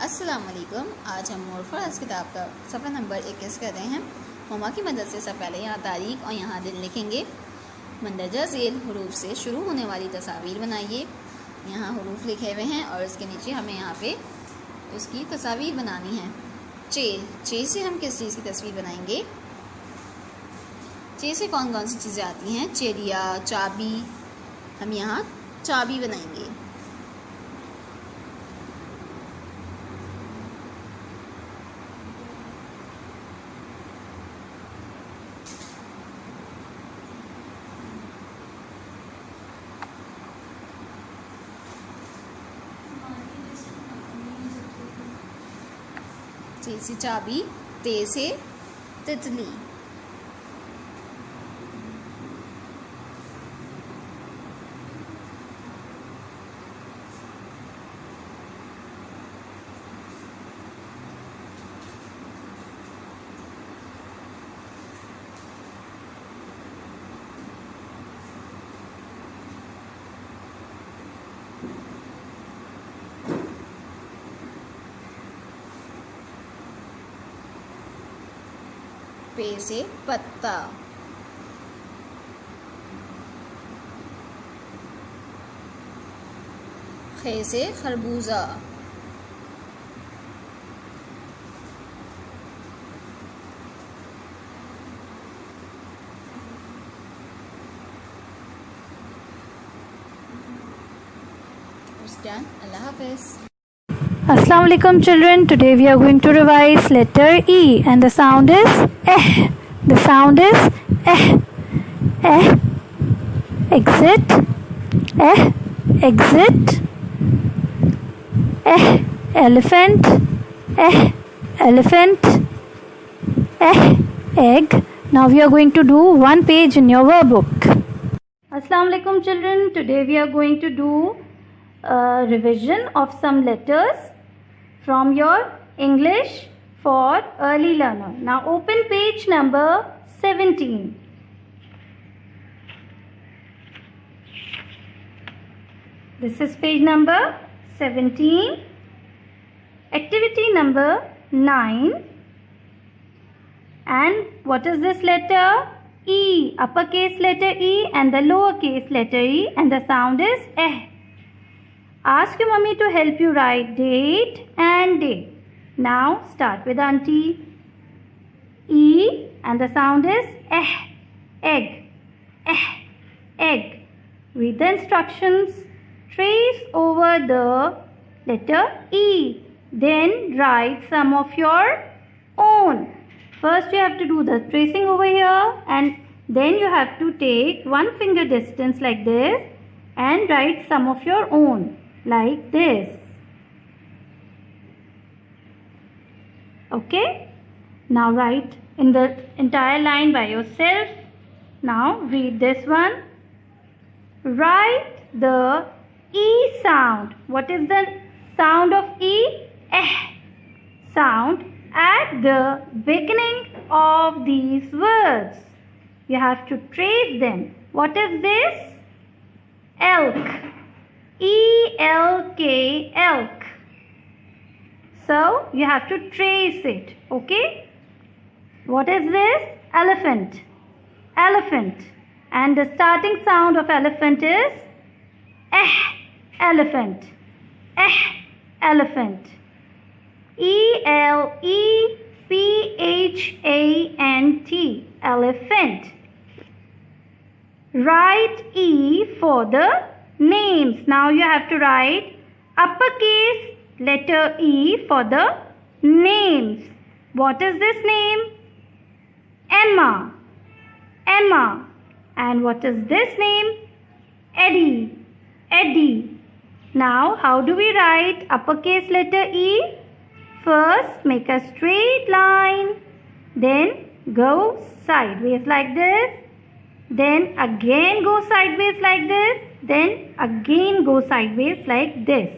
अस्सलाम वालेकुम। आज हम मोर फॉर अस किताब का सफ़ा नंबर 21 कर रहे हैं। ममा की मदद से सब पहले यहाँ तारीख और यहाँ दिन लिखेंगे। मंदरजा झेल हरूफ से शुरू होने वाली तस्वीर बनाइए। यहाँ हरूफ लिखे हुए हैं और इसके नीचे हमें यहाँ पे उसकी तस्वीर बनानी है। चे से हम किस चीज़ की तस्वीर बनाएंगे? चे से कौन कौन सी चीज़ें आती हैं? चेरिया, चाबी। हम यहाँ चाबी बनाएंगे। चे से चाबी, ते से तितली। पे से पत्ता। खे से खरबूजा। अल्लाह हाफ़िज़। Assalamu alaikum children. Today we are going to revise letter E and the sound is eh. The sound is eh. Eh. Exit. Eh. Exit. Eh. Elephant. Eh. Elephant. Eh. Egg. Now we are going to do one page in your workbook. Assalamu alaikum children. Today we are going to do a revision of some letters from your English for early learner. Now open page number 17. This is page number 17. Activity number 9. And what is this letter? E. Uppercase letter E and the lowercase letter E, and the sound is eh. Ask your mummy to help you write date and day. Now start with auntie. E and the sound is eh. Egg. Eh. Egg. Read the instructions. Trace over the letter E. Then write some of your own. First you have to do the tracing over here, and then you have to take one finger distance like this and write some of your own. Like this. Okay. Now write in the entire line by yourself. Now read this one. Write the E sound. What is the sound of E? Eh. Sound at the beginning of these words. You have to trace them. What is this? Elk. E-L-K, elk. So you have to trace it. Okay. What is this? Elephant. Elephant. And the starting sound of elephant is eh. Elephant. Eh. Elephant. E-L-E-P-H-A-N-T. Elephant. Write E for the names. Now you have to write uppercase letter E for the names. What is this name? Emma. Emma. And what is this name? Eddie. Eddie. Now how do we write uppercase letter E? First make a straight line. Then go sideways like this. Then again go sideways like this. Then again go sideways like this.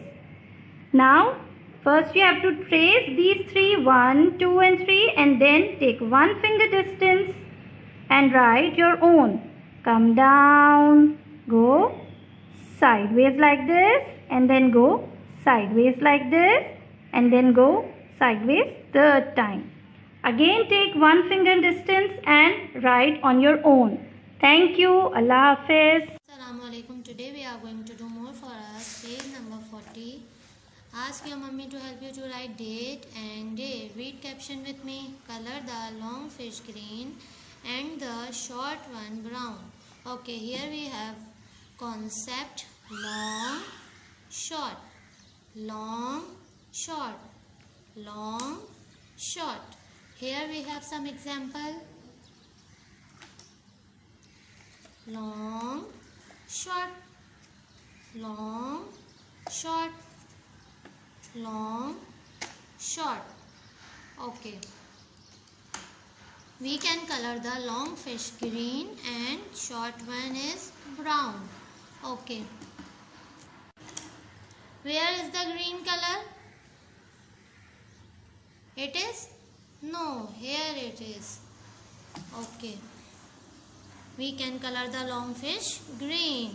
Now first you have to trace these three, 1, 2 and 3, and then take one finger distance and write your own. Come down, go sideways like this, and then go sideways like this, and then go sideways third time. Again take one finger distance and write on your own. Thank you. Allah Hafiz. Assalamualaikum. Today we are going to do more for us. Page number 40. Ask your mummy to help you to write date and day. Read caption with me. Color the long fish green and the short one brown. Okay, here we have concept long, short, long, short, long, short. Here we have some example. Long, short, long, short, long, short. Okay. We can color the long fish green and short one is brown. Okay. Where is the green color? It is? No, here it is. Okay. We can color the long fish green.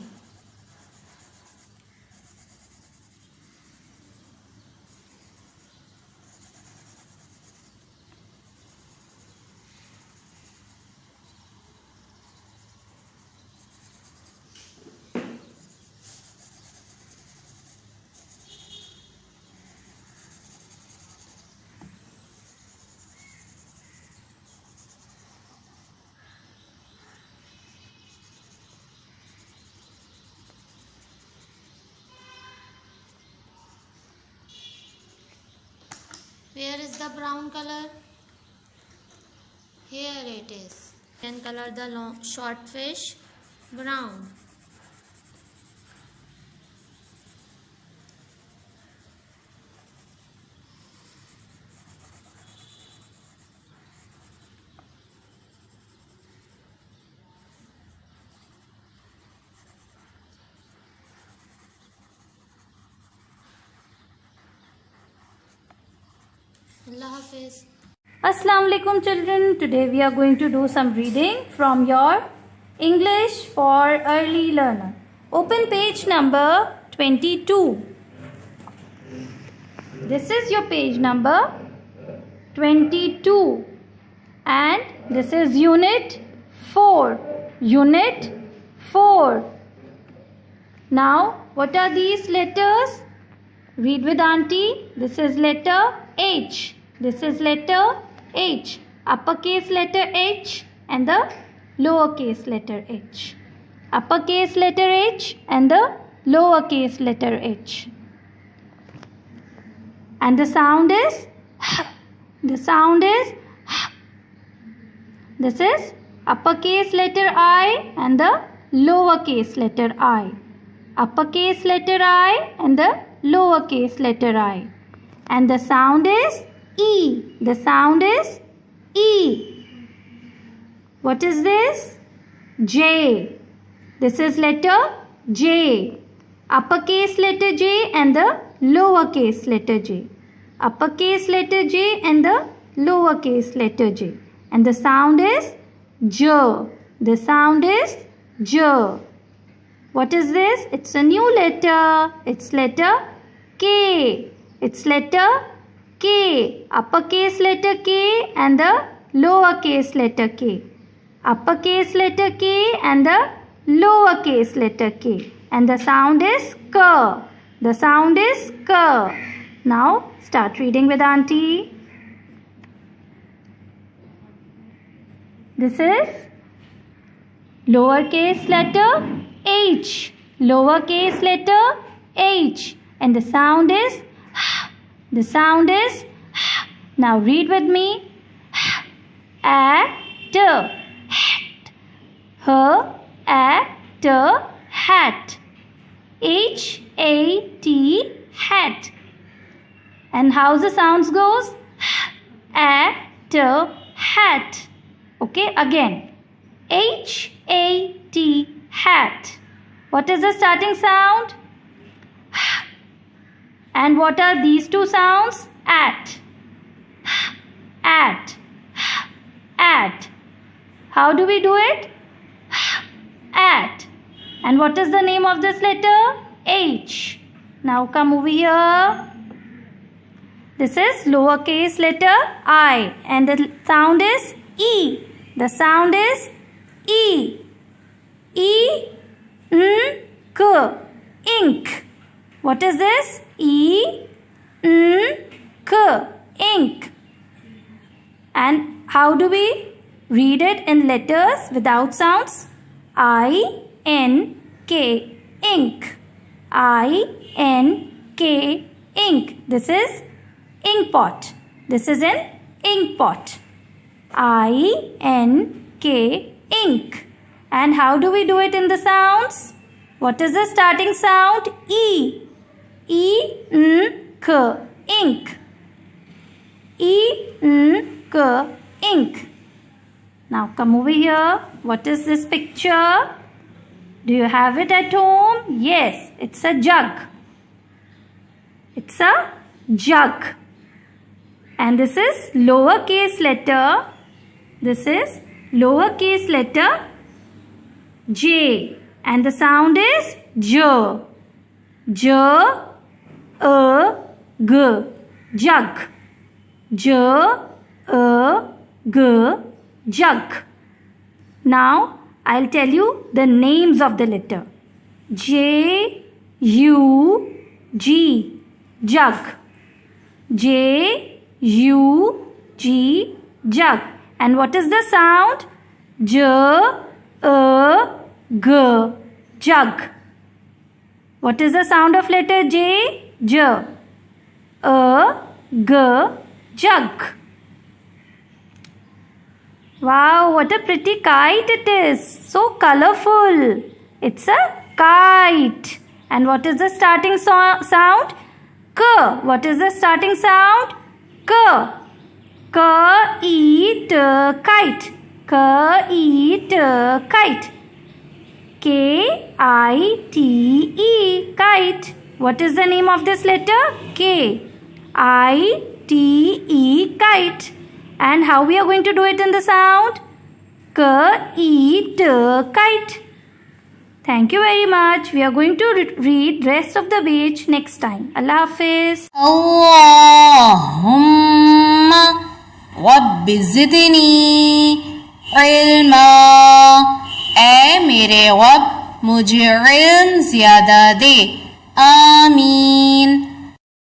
Where is the brown color? Here it is. You can color the long, short fish brown. Allah Hafiz. Assalamu alaikum children. Today we are going to do some reading from your English for Early Learner. Open page number 22. This is your page number 22 and this is unit 4. Unit 4. Now what are these letters? Read with auntie. This is letter H. This is letter H. Uppercase letter H and the lowercase letter H. Uppercase letter H and the lowercase letter H. And the sound is H. The sound is H. This is uppercase letter I and the lowercase letter I. Uppercase letter I and the lowercase letter I. And the sound is E. The sound is E. What is this? J. This is letter J. Uppercase letter J and the lowercase letter J. Uppercase letter J and the lowercase letter J. And the sound is J. The sound is J. What is this? It's a new letter. It's letter K. It's letter K. Uppercase letter K and the lowercase letter K. Uppercase letter K and the lowercase letter K. And the sound is K. The sound is K. Now start reading with auntie. This is lowercase letter H. Lowercase letter H. And the sound is H. The sound is H. Now read with me. Hat. Hat. Hat. H-A-T. Hat. And how the sounds goes? Hat. Okay, again. H-A-T. Hat. What is the starting sound? And what are these two sounds? At. At. At. How do we do it? At. And what is the name of this letter? H. Now come over here. This is lowercase letter I and the sound is E. The sound is E. E, N, K. Ink. What is this? E, N, K. Ink. And how do we read it in letters without sounds? I, N, K. Ink. I, N, K. Ink. This is ink pot. This is an ink pot. I, N, K. Ink. And how do we do it in the sounds? What is the starting sound? E. E, N, K. Ink. E, N, K. Ink. Now come over here. What is this picture? Do you have it at home? Yes, it's a jug. It's a jug. And this is lowercase letter. This is lowercase letter J. And the sound is J. J, A, G. Jug. J, A, G. Jug. Now I'll tell you the names of the letter. J, U, G. Jug. J, U, G. Jug. And what is the sound? J, A, G. Jug. What is the sound of letter J? J. A, G. Jug. Wow, what a pretty kite it is. So colorful. It's a kite. And what is the starting sound? K. What is the starting sound? K. K, E, T, kite. K, E, T, kite. K, I, T, E, kite. What is the name of this letter? K. I, T, E, kite. And how we are going to do it in the sound? K, E, T, kite. Thank you very much. We are going to read rest of the page next time. Allah Hafiz. Allahumma Rabbi zidni ilma. ऐ मेरे रब मुझे इल्म ज़्यादा दे. आमीन.